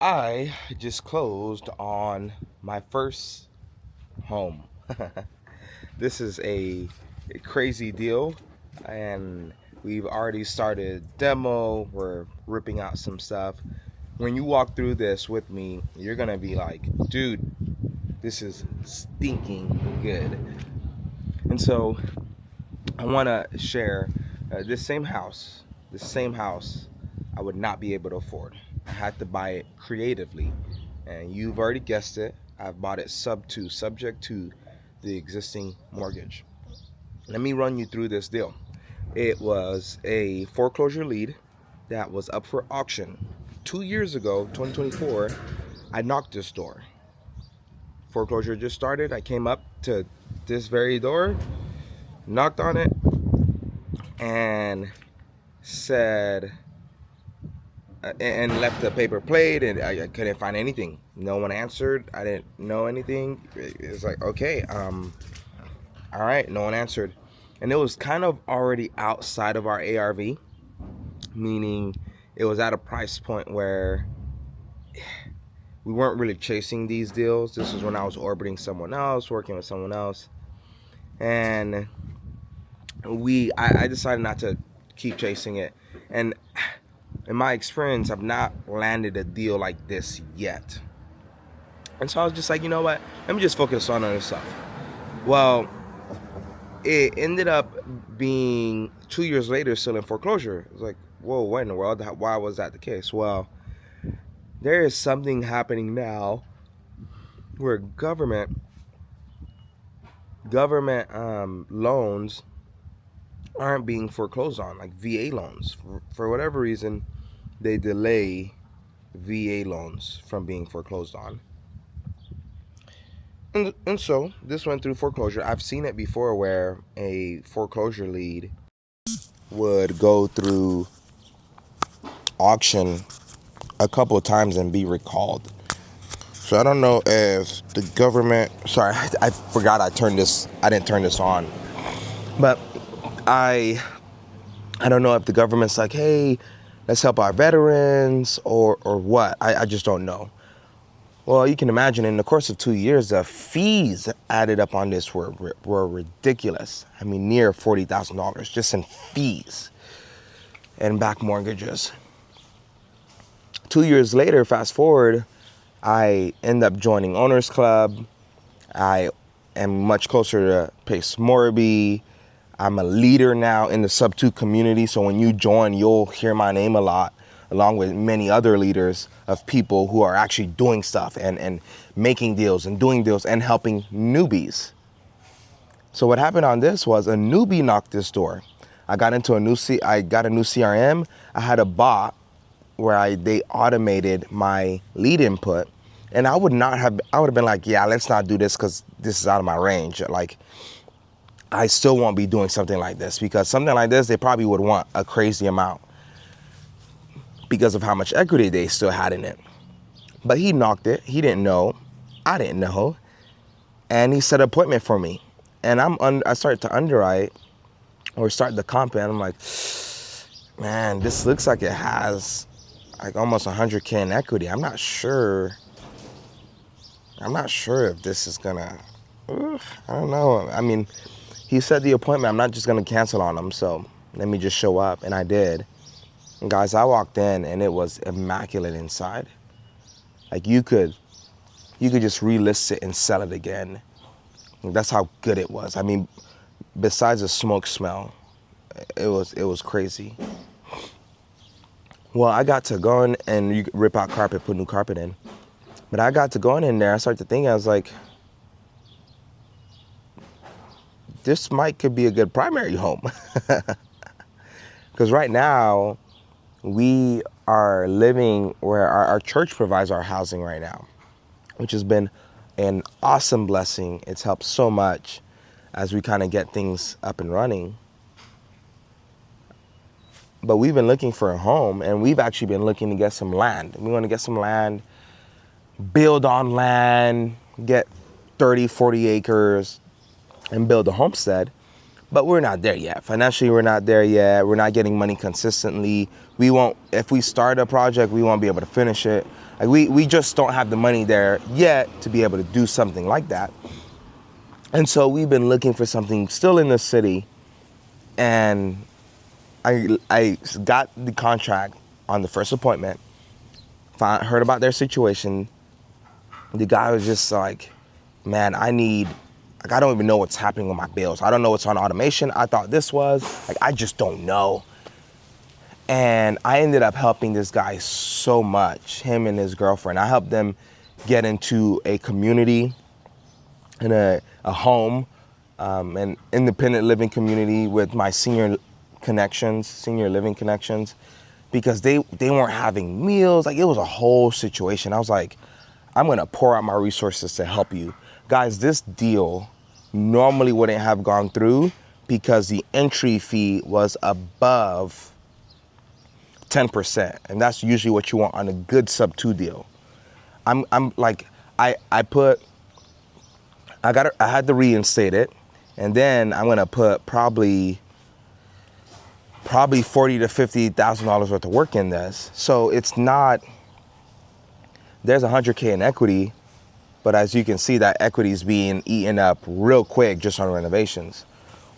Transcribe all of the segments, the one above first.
I just closed on my first home. This is a crazy deal, and we've already started demo. We're ripping out some stuff. When you walk through this with me, you're gonna be like, dude, this is stinking good. And so I want to share this same house I would not be able to afford. I had to buy it creatively, and you've already guessed it. I've bought it subject to the existing mortgage. Let me run you through this deal. It was a foreclosure lead that was up for auction 2 years ago, 2024. I knocked this door. Foreclosure just started. I came up to this very door, knocked on it, and said, and left the paper plate, and I couldn't find anything. No one answered. I didn't know anything. It's like, okay, all right, no one answered. And it was kind of already outside of our ARV, meaning it was at a price point where we weren't really chasing these deals. This was when I was orbiting someone else, working with someone else. And I decided not to keep chasing it. And in my experience, I've not landed a deal like this yet. And so I was just like, you know what? Let me just focus on other stuff. Well, it ended up being 2 years later still in foreclosure. It was like, whoa, what in the world? Why was that the case? Well, there is something happening now where government loans aren't being foreclosed on, like VA loans. For whatever reason, they delay VA loans from being foreclosed on. And so this went through foreclosure. I've seen it before where a foreclosure lead would go through auction a couple of times and be recalled. So I don't know if the government, sorry, I forgot I didn't turn this on. But I don't know if the government's like, hey, let's help our veterans or what. I just don't know. Well, you can imagine in the course of 2 years, the fees added up on this were ridiculous. I mean, near $40,000 just in fees and back mortgages. 2 years later, fast forward, I end up joining Owners Club. I am much closer to Pace Morby. I'm a leader now in the sub 2 community. So when you join, you'll hear my name a lot, along with many other leaders of people who are actually doing stuff and making deals and doing deals and helping newbies. So what happened on this was a newbie knocked this door. I got a new CRM. I had a bot where they automated my lead input, and I would have been like, yeah, let's not do this because this is out of my range. Like, I still won't be doing something like this, because something like this, they probably would want a crazy amount because of how much equity they still had in it. But he knocked it. He didn't know. I didn't know. And he set an appointment for me. And I started to underwrite or start the comp, and I'm like, man, this looks like it has like almost 100K in equity. I'm not sure if this is gonna, I don't know. I mean, he set the appointment. I'm not just gonna cancel on him, so let me just show up. And I did. And guys, I walked in and it was immaculate inside. Like you could just relist it and sell it again. That's how good it was. I mean, besides the smoke smell, it was crazy. Well, I got to go in and you rip out carpet, put new carpet in. But I got to go in there, I started to think, I was like, this could be a good primary home. Because right now, we are living where our church provides our housing right now, which has been an awesome blessing. It's helped so much as we kind of get things up and running. But we've been looking for a home, and we've actually been looking to get some land. We want to get some land, build on land, get 30, 40 acres, and build a homestead. but we're not there yet. Financially, we're not there yet. We're not getting money consistently. We won't, if we start a project, we won't be able to finish it. Like we just don't have the money there yet to be able to do something like that. And so we've been looking for something still in the city, and I got the contract on the first appointment, heard about their situation. The guy was just like, man, I don't even know what's happening with my bills. I don't know what's on automation. I thought this was, like, I just don't know. And I ended up helping this guy so much, him and his girlfriend. I helped them get into a community and a home, an independent living community with my senior living connections, because they weren't having meals. Like, it was a whole situation. I was like, I'm gonna pour out my resources to help you. Guys, this deal normally wouldn't have gone through because the entry fee was above 10%. And that's usually what you want on a good sub 2 deal. I had to reinstate it, and then I'm gonna put probably $40,000 to $50,000 worth of work in this. So it's not, there's $100K in equity, but as you can see, that equity is being eaten up real quick just on renovations.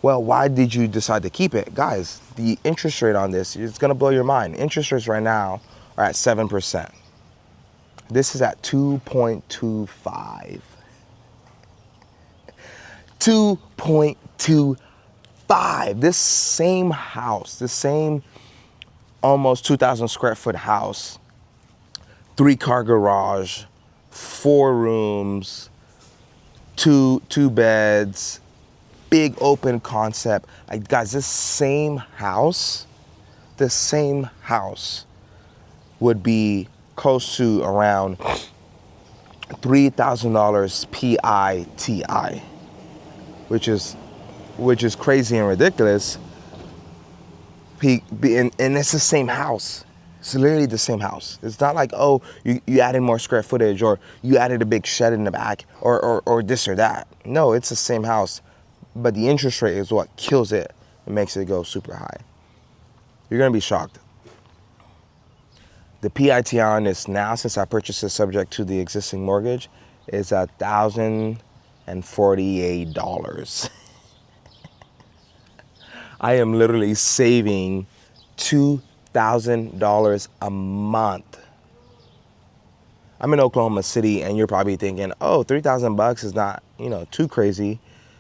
Well, why did you decide to keep it? Guys, the interest rate on this, it's gonna blow your mind. Interest rates right now are at 7%. This is at 2.25. 2.25. This same house, this same almost 2,000 square foot house, 3-car garage, 4 rooms, two beds, big open concept. Like, guys, this same house would be close to around $3,000 PITI, which is crazy and ridiculous. And it's the same house. It's literally the same house. It's not like, oh, you added more square footage, or you added a big shed in the back, or this or that. No, it's the same house, but the interest rate is what kills it and makes it go super high. You're gonna be shocked. The PIT on this now, since I purchased it subject to the existing mortgage, is $1,048. I am literally saving $2,000 a month. I'm in Oklahoma City, and you're probably thinking, oh, $3,000 is not, too crazy,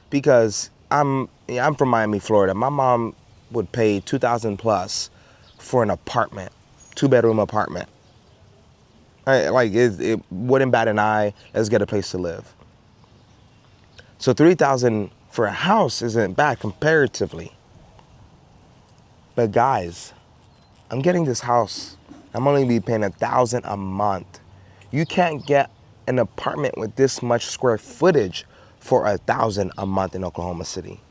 because I'm from Miami, Florida. My mom would pay $2,000 plus for an apartment, 2-bedroom apartment. It wouldn't bat an eye. Let's get a place to live. So $3,000 for a house isn't bad comparatively. But guys, I'm getting this house. I'm only be paying $1,000 a month. You can't get an apartment with this much square footage for $1,000 a month in Oklahoma City.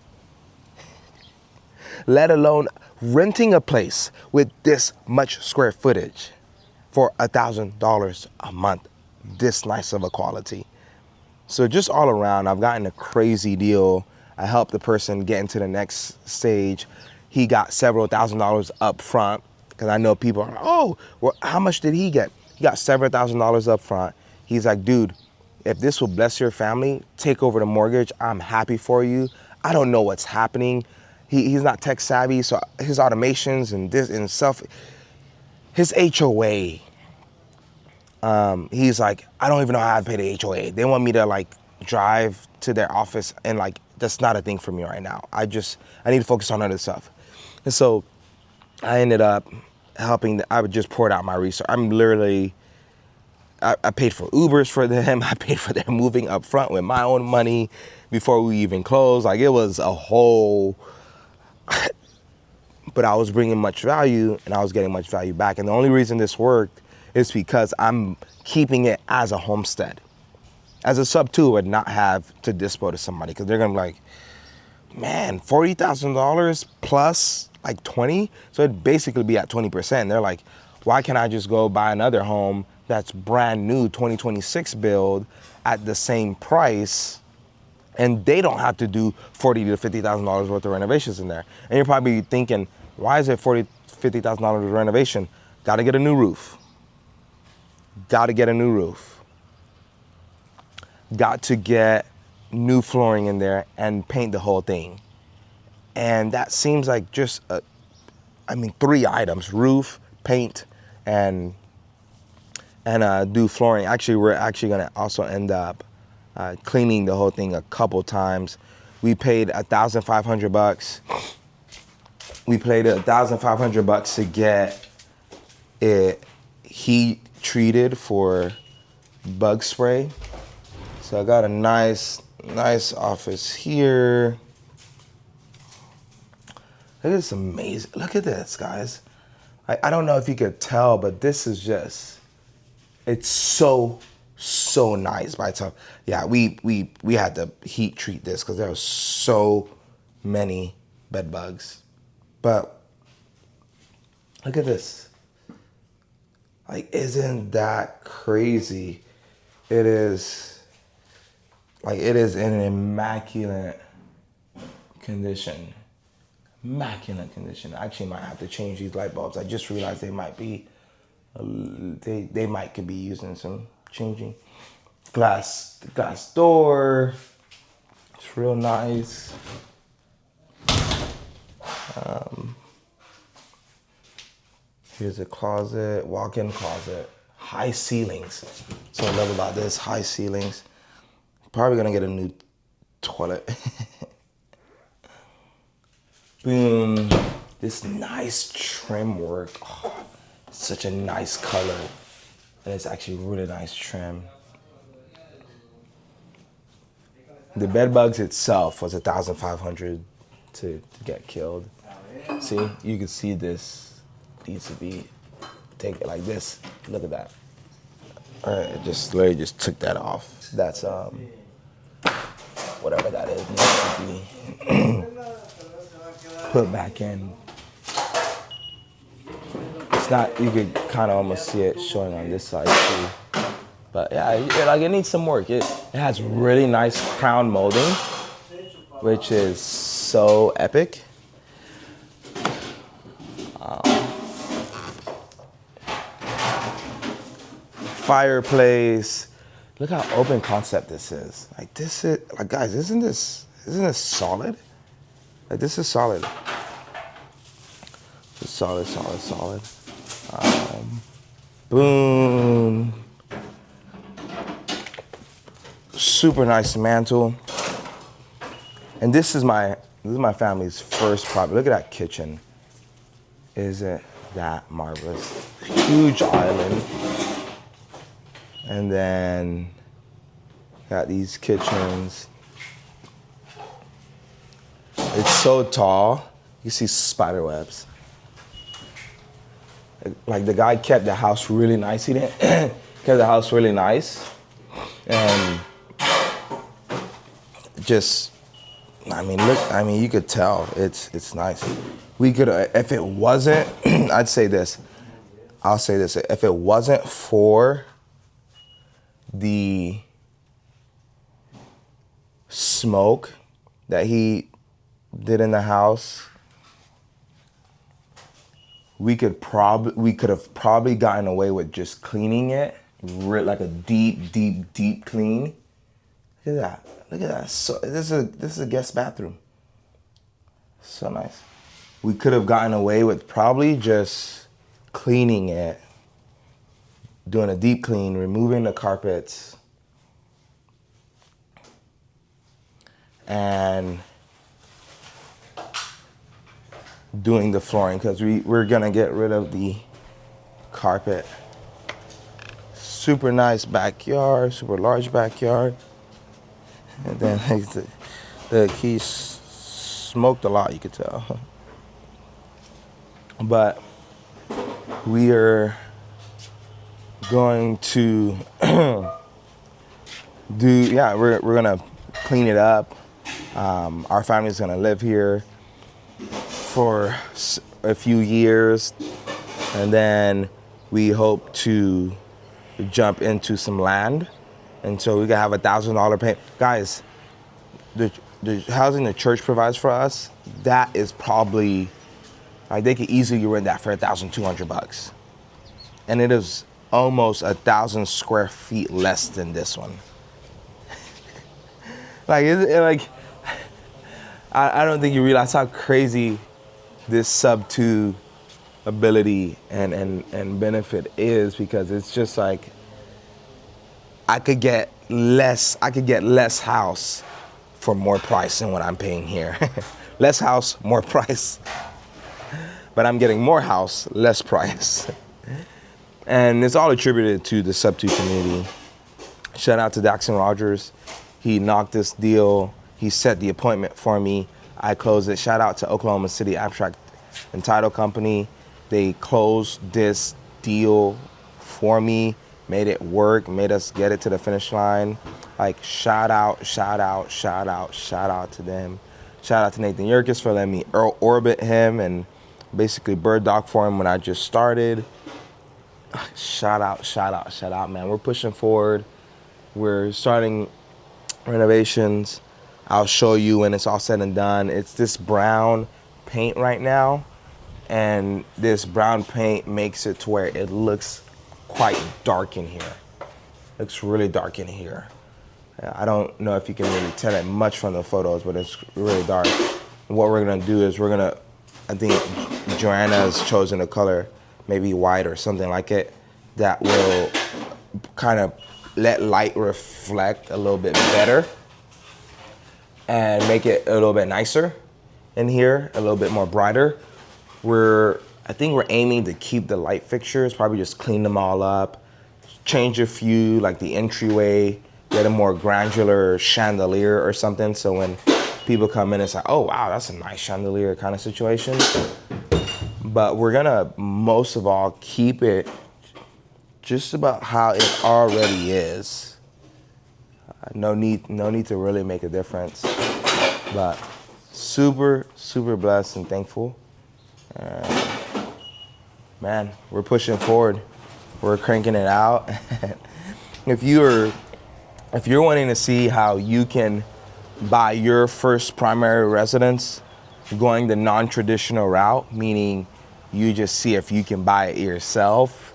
Let alone renting a place with this much square footage for $1,000 a month. This nice of a quality. So just all around, I've gotten a crazy deal. I helped the person get into the next stage. He got several $1,000s up front, because I know people are, oh, well, how much did he get? He got several $1,000s up front. He's like, dude, if this will bless your family, take over the mortgage. I'm happy for you. I don't know what's happening. He's not tech savvy, so his automations and this and stuff, his HOA, he's like, I don't even know how to pay the HOA. They want me to drive to their office, and that's not a thing for me right now. I need to focus on other stuff. And so I ended up helping. I would just pour out my research. I'm literally, I paid for Ubers for them. I paid for their moving up front with my own money before we even closed. It was a whole, but I was bringing much value, and I was getting much value back. And the only reason this worked is because I'm keeping it as a homestead. As a sub 2, would not have to dispo to somebody, because they're gonna be like, man, $40,000 plus 20, so it'd basically be at 20%. And they're like, why can't I just go buy another home that's brand new 2026 build at the same price And they don't have to do $40,000 to $50,000 worth of renovations in there. And you're probably thinking, why is it $40,000 to $50,000 of renovation? Got to get a new roof. Got to get a new roof. Got to get new flooring in there and paint the whole thing. And that seems like just, 3 items: roof, paint, and do flooring. Actually, we're actually gonna also end up cleaning the whole thing a couple times. We paid $1,500. We paid $1,500 to get it heat treated for bug spray. So I got a nice office here. Look at this amazing. Look at this, guys. I don't know if you could tell, but this is just, it's so nice by itself. Yeah, we had to heat treat this because there was so many bed bugs. But look at this. Like, isn't that crazy? It is in an immaculate condition. Immaculate condition. I actually might have to change these light bulbs. I just realized they might be, could be using some changing. Glass door. It's real nice. Here's a closet, walk-in closet. High ceilings. So what I love about this, high ceilings. Probably gonna get a new toilet. Boom. This nice trim work. Oh, such a nice color. And it's actually really nice trim. The bed bugs itself was $1,500 to get killed. See, you can see this needs to be taken like this. Look at that. All right, it just literally just took that off. That's whatever that is needs to be put back in. It's not, you could kind of almost see it showing on this side too. But yeah, it needs some work. It has really nice crown molding, which is so epic. Fireplace. Look how open concept this is. Like, this is, like, guys, isn't this solid? Like, this is solid. It's solid. Boom. Super nice mantle. And this is my family's first property. Look at that kitchen. Isn't that marvelous? Huge island. And then got these kitchens. It's so tall. You see spider webs. Like, the guy kept the house really nice. He didn't kept the house really nice. And just, you could tell it's nice. We could, if it wasn't, I'll say this. If it wasn't for the smoke that he did in the house, we could have probably gotten away with just cleaning it, like a deep clean. Look at that. So this is a guest bathroom. So nice. We could have gotten away with probably just cleaning it, doing a deep clean, removing the carpets, and doing the flooring, because we're gonna get rid of the carpet. Super nice backyard, super large backyard. And then he smoked a lot, you could tell. But we are going to we're gonna clean it up. Our family's gonna live here for a few years, and then we hope to jump into some land, and so we can have $1,000 payment. Guys, the housing the church provides for us, that is probably, like, they could easily rent that for $1,200, and it is almost 1,000 square feet less than this one. Like, I don't think you realize how crazy this sub 2 ability and benefit is, because it's just like, I could get less house for more price than what I'm paying here. Less house, more price. But I'm getting more house, less price. And it's all attributed to the sub 2 community. Shout out to Daxon Rogers. He knocked this deal. He set the appointment for me. I closed it. Shout out to Oklahoma City Abstract and Title Company. They closed this deal for me, made it work, made us get it to the finish line. Like, shout out to them. Shout out to Nathan Yerkes for letting me orbit him and basically bird dog for him when I just started. Shout out, man. We're pushing forward. We're starting renovations. I'll show you when it's all said and done. It's this brown paint right now, and this brown paint makes it to where it looks quite dark in here. Looks really dark in here. I don't know if you can really tell it much from the photos, but it's really dark. And what we're gonna do is I think Joanna has chosen a color, maybe white or something like it, that will kind of let light reflect a little bit better and make it a little bit nicer in here, a little bit more brighter. I think we're aiming to keep the light fixtures, probably just clean them all up, change a few, like the entryway, get a more granular chandelier or something, so when people come in, it's like, oh wow, that's a nice chandelier kind of situation. But we're gonna most of all keep it just about how it already is. No need to really make a difference. But super blessed and thankful. Man, we're pushing forward. We're cranking it out. If you're wanting to see how you can buy your first primary residence going the non-traditional route, meaning you just see if you can buy it yourself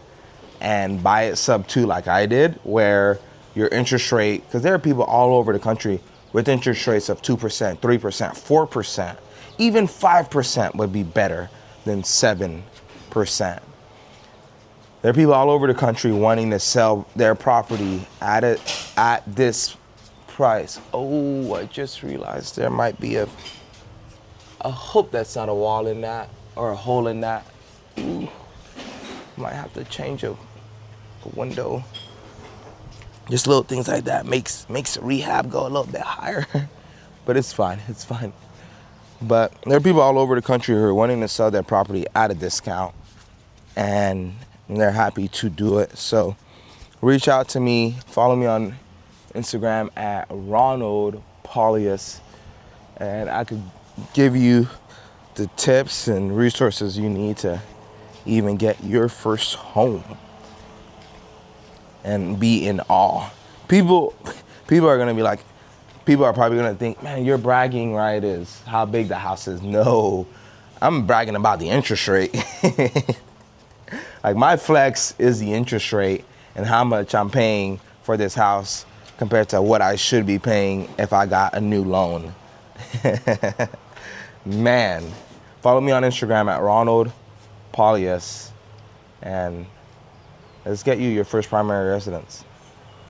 and buy it sub 2 like I did, where your interest rate, because there are people all over the country with interest rates of 2%, 3%, 4%, even 5% would be better than 7%. There are people all over the country wanting to sell their property at this price. Oh, I just realized there might be I hope that's not a wall in that or a hole in that. Ooh, might have to change a window. Just little things like that makes rehab go a little bit higher. But it's fine. But there are people all over the country who are wanting to sell their property at a discount, and they're happy to do it. So reach out to me, follow me on Instagram at Ronald Paulius, and I could give you the tips and resources you need to even get your first home and be in awe. People are gonna be like, people are probably gonna think, man, you're bragging, right? Is how big the house is. No, I'm bragging about the interest rate. Like, my flex is the interest rate and how much I'm paying for this house compared to what I should be paying if I got a new loan. Man, follow me on Instagram at Ronald Paulius, and let's get you your first primary residence.